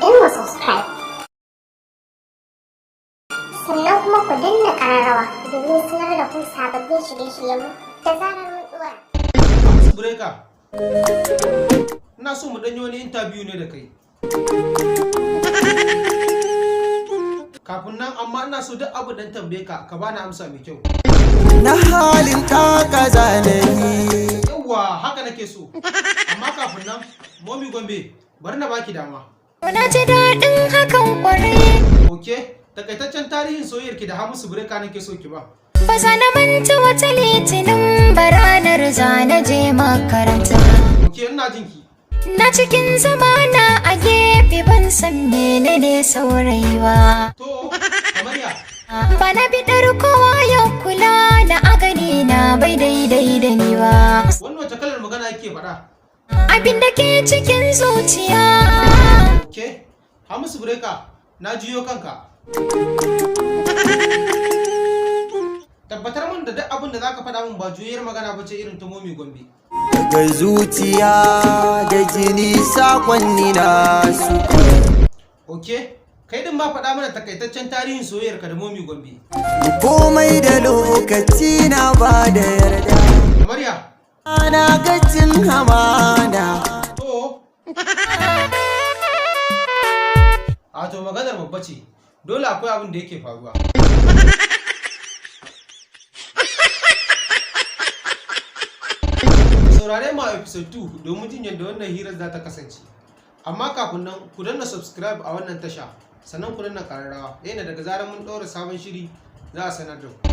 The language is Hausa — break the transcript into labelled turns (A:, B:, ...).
A: danna subscribe sannan kuma ku danna ƙararrawa domin sanar da ku sababbin shirye-shiryenmu da zarar mun ɗora.
B: Breka, ina so mu ɗanyi wani interview ne da kai. Kafin nan amma ina so duk abu dan tambaye ka bani amsa mai kyau.
C: Na halin taka zanayi.
B: Yawwa haka nake so. Amma kafin nan, Momi Gombe, bari na baki dama.
D: Na ji daɗin hakan ƙwarai.
B: Okay, takaitaccen tarihin soyayyarki da Hamisu Breka nake so ki ba.
D: Ba za na manta wata litinin baranar za na je makaranta.
B: Okay, ina jinki.
D: Na cikin zamana a gefe ban san menene saurayi ba.
B: To, kamar ya?
D: Ba na biɗar kowa ya kula na agani na bai daidai da ni ba.
B: Wannan wace kalar magana yake faɗa?
D: Abin da ke cikin zuciya.
B: Okay, Hamisu Breka, na jiyo kanka. Tabbatar min da duk abin da zaka faɗa min ba juyayyar magana ba ce irin ta Momi Gombe.
C: Daga zuciya da jini sakonni na su.
B: Okay, kai din ma faɗa mana takaitaccen tarihin soyayyarka da Momi Gombe.
C: Komai da lokaci na ba da yarda.
B: Kamar ya?
C: Ana gacin hamana.
B: To. A to maganar babba ce. Dole akwai abin da yake faruwa. Saurare ma episode 2 domin jin yadda wannan hirar za ta kasance. Amma kafin nan ku danna subscribe a wannan tasha, sannan ku danna kararrawa. Yana daga zarar mun ɗaura sabon shiri za a sanar da ku.